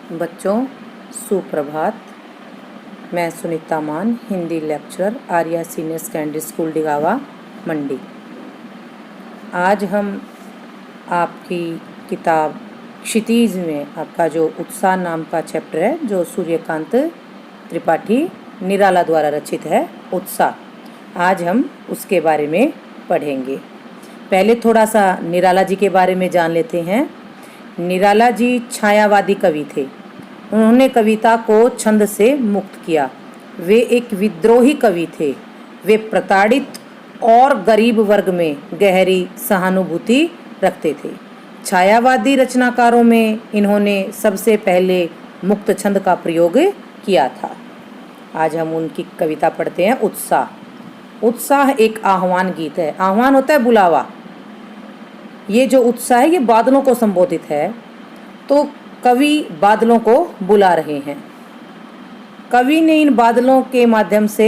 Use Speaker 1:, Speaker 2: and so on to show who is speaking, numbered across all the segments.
Speaker 1: बच्चों सुप्रभात। मैं Sunita Maan, Hindi lecturer, Arya senior secondary school Digawa Mandi. आज हम आपकी किताब क्षितिज में आपका जो उत्साह नाम का चैप्टर है, जो सूर्यकांत त्रिपाठी निराला द्वारा रचित है, उत्साह, आज हम उसके बारे में पढ़ेंगे। पहले थोड़ा सा निराला जी के बारे में जान लेते हैं। निराला जी छायावादी कवि थे। उन्होंने कविता को छंद से मुक्त किया। वे एक विद्रोही कवि थे। वे प्रताड़ित और गरीब वर्ग में गहरी सहानुभूति रखते थे। छायावादी रचनाकारों में इन्होंने सबसे पहले मुक्त छंद का प्रयोग किया था। आज हम उनकी कविता पढ़ते हैं। उत्साह। उत्साह एक आह्वान गीत है। आह्वान होता है बुलावा। ये जो उत्साह है, ये बादलों को संबोधित है। तो कवि बादलों को बुला रहे हैं। कवि ने इन बादलों के माध्यम से,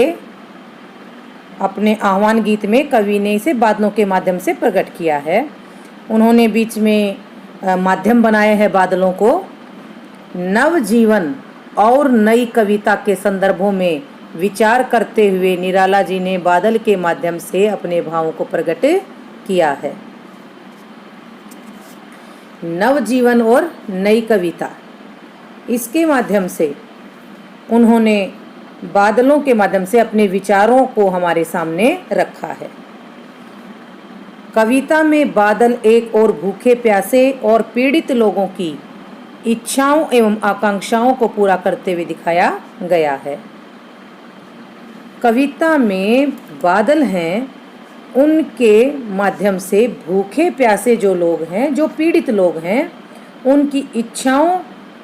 Speaker 1: अपने आह्वान गीत में कवि ने इसे बादलों के माध्यम से प्रकट किया है। उन्होंने बीच में माध्यम बनाए हैं बादलों को। नव जीवन और नई कविता के संदर्भों में विचार करते हुए निराला जी ने बादल के माध्यम से अपने भावों को प्रकट किया है। नव जीवन और नई कविता, इसके माध्यम से उन्होंने बादलों के माध्यम से अपने विचारों को हमारे सामने रखा है। कविता में बादल एक और भूखे प्यासे और पीड़ित लोगों की इच्छाओं एवं आकांक्षाओं को पूरा करते हुए दिखाया गया है। कविता में बादल हैं, उनके माध्यम से भूखे प्यासे जो लोग हैं, जो पीड़ित लोग हैं, उनकी इच्छाओं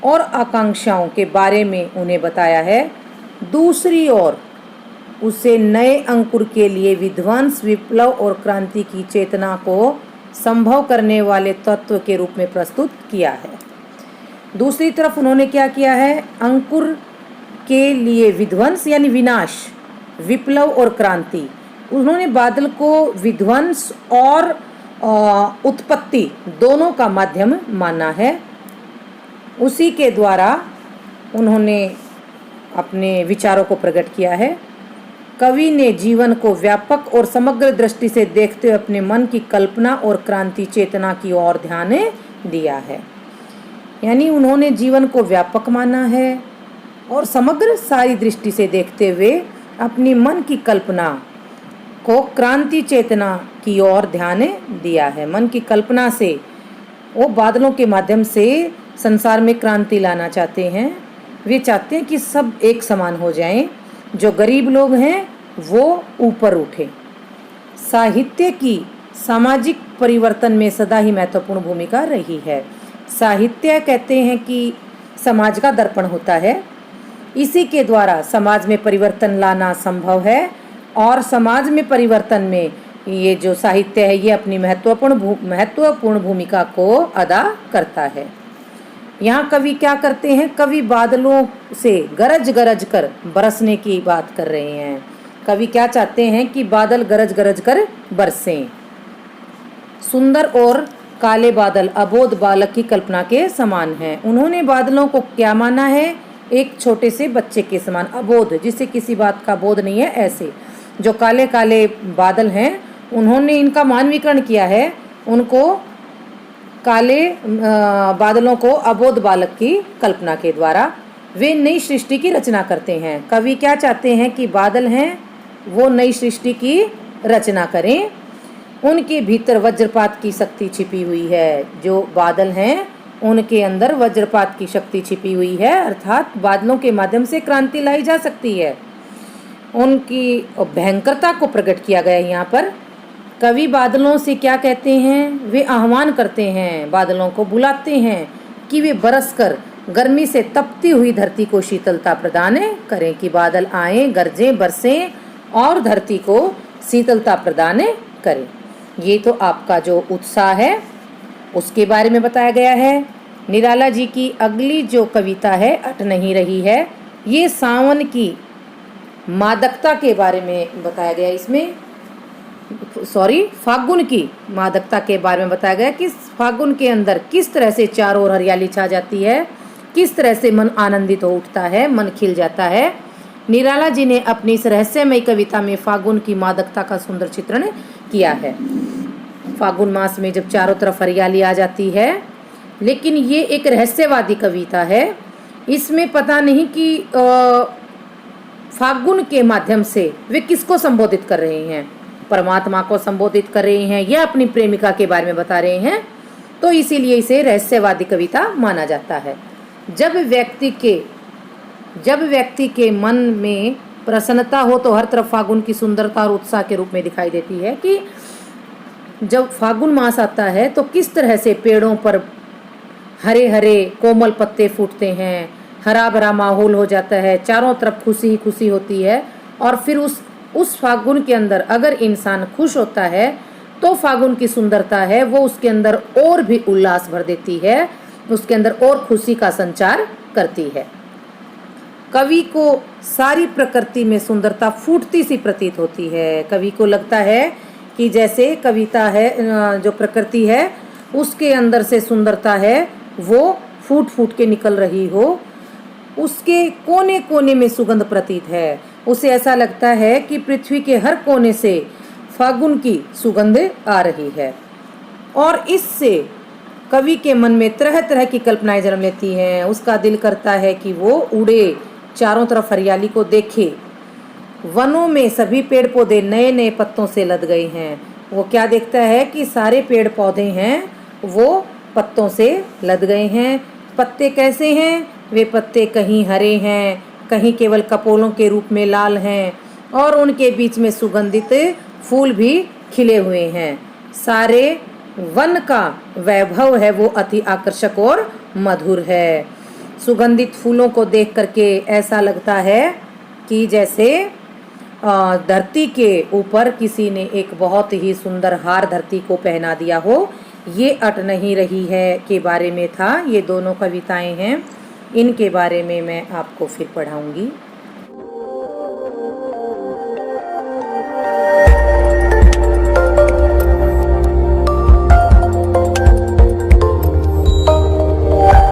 Speaker 1: और आकांक्षाओं के बारे में उन्हें बताया है। दूसरी ओर उसे नए अंकुर के लिए विध्वंस, विप्लव और क्रांति की चेतना को संभव करने वाले तत्व के रूप में प्रस्तुत किया है। दूसरी तरफ उन्होंने क्या किया है? अंकुर के लिए विध्वंस यानी विनाश, विप्लव और क्रांति। उन्होंने बादल को विध्वंस और उत्पत्ति दोनों का माध्यम माना है। उसी के द्वारा उन्होंने अपने विचारों को प्रकट किया है। कवि ने जीवन को व्यापक और समग्र दृष्टि से देखते हुए अपने मन की कल्पना और क्रांति चेतना की ओर ध्यान दिया है। यानी उन्होंने जीवन को व्यापक माना है और समग्र सारी दृष्टि से देखते हुए अपनी मन की कल्पना को क्रांति चेतना की ओर ध्यान दिया है। मन की कल्पना से वो बादलों के माध्यम से संसार में क्रांति लाना चाहते हैं। वे चाहते हैं कि सब एक समान हो जाएं, जो गरीब लोग हैं वो ऊपर उठे। साहित्य की सामाजिक परिवर्तन में सदा ही महत्वपूर्ण भूमिका रही है। साहित्य कहते हैं कि समाज का दर्पण होता है। इसी के द्वारा समाज में परिवर्तन लाना संभव है और समाज में परिवर्तन में ये जो साहित्य है, ये अपनी महत्वपूर्ण भूमिका को अदा करता है। यहाँ कवि क्या करते हैं? कवि बादलों से गरज गरज कर बरसने की बात कर रहे हैं। कवि क्या चाहते हैं कि बादल गरज गरज कर बरसें। सुंदर और काले बादल अबोध बालक की कल्पना के समान हैं। उन्होंने बादलों को क्या माना है? एक छोटे से बच्चे के समान, अबोध, जिसे किसी बात का बोध नहीं है। ऐसे जो काले काले बादल हैं, उन्होंने इनका मानवीकरण किया है। उनको काले बादलों को अबोध बालक की कल्पना के द्वारा वे नई सृष्टि की रचना करते हैं। कवि क्या चाहते हैं कि बादल हैं वो नई सृष्टि की रचना करें। उनके भीतर वज्रपात की शक्ति छिपी हुई है। जो बादल हैं उनके अंदर वज्रपात की शक्ति छिपी हुई है, अर्थात बादलों के माध्यम से क्रांति लाई जा सकती है। उनकी भयंकरता को प्रकट किया गया है यहाँ पर। कवि बादलों से क्या कहते हैं? वे आह्वान करते हैं, बादलों को बुलाते हैं कि वे बरसकर गर्मी से तपती हुई धरती को शीतलता प्रदान करें, कि बादल आएं, गरजें, बरसें और धरती को शीतलता प्रदान करें। ये तो आपका जो उत्साह है उसके बारे में बताया गया है। निराला जी की अगली जो कविता है, अट नहीं रही है, ये सावन की मादकता के बारे में बताया गया। इसमें फागुन की मादकता के बारे में बताया गया कि फागुन के अंदर किस तरह से चारों ओर हरियाली छा जाती है किस तरह से मन आनंदित हो उठता है, मन खिल जाता है। निराला जी ने अपनी इस रहस्यमयी कविता में फागुन की मादकता का सुंदर चित्रण किया है। फागुन मास में जब चारों तरफ हरियाली आ जाती है, लेकिन ये एक रहस्यवादी कविता है। इसमें पता नहीं कि फागुन के माध्यम से वे किसको संबोधित कर रहे हैं, परमात्मा को संबोधित कर रहे हैं या अपनी प्रेमिका के बारे में बता रहे हैं, तो इसीलिए इसे रहस्यवादी कविता माना जाता है। जब व्यक्ति के मन में प्रसन्नता हो तो हर तरफ फागुन की सुंदरता और उत्साह के रूप में दिखाई देती है कि जब फागुन मास आता है तो किस तरह से पेड़ों पर हरे हरे कोमल पत्ते फूटते हैं, हरा भरा माहौल हो जाता है, चारों तरफ खुशी ही खुशी होती है। और फिर उस फागुन के अंदर अगर इंसान खुश होता है तो फागुन की सुंदरता है वो उसके अंदर और भी उल्लास भर देती है, उसके अंदर और खुशी का संचार करती है। कवि को सारी प्रकृति में सुंदरता फूटती सी प्रतीत होती है। कवि को लगता है कि जैसे कविता है, जो प्रकृति है उसके अंदर से सुंदरता है वो फूट फूट के निकल रही हो, उसके कोने कोने में सुगंध प्रतीत है। उसे ऐसा लगता है कि पृथ्वी के हर कोने से फागुन की सुगंध आ रही है। और इससे कवि के मन में तरह तरह की कल्पनाएं जन्म लेती हैं। उसका दिल करता है कि वो उड़े, चारों तरफ हरियाली को देखे। वनों में सभी पेड़ पौधे नए नए पत्तों से लद गए हैं। वो क्या देखता है कि सारे पेड़ पौधे हैं वो पत्तों से लद गए हैं। पत्ते कैसे हैं? वे पत्ते कहीं हरे हैं, कहीं केवल कपोलों के रूप में लाल हैं, और उनके बीच में सुगंधित फूल भी खिले हुए हैं। सारे वन का वैभव है वो अति आकर्षक और मधुर है। सुगंधित फूलों को देख करके ऐसा लगता है कि जैसे धरती के ऊपर किसी ने एक बहुत ही सुंदर हार धरती को पहना दिया हो। ये अट नहीं रही है के बारे में था। ये दोनों कविताएं हैं, इनके बारे में मैं आपको फिर पढ़ाऊंगी।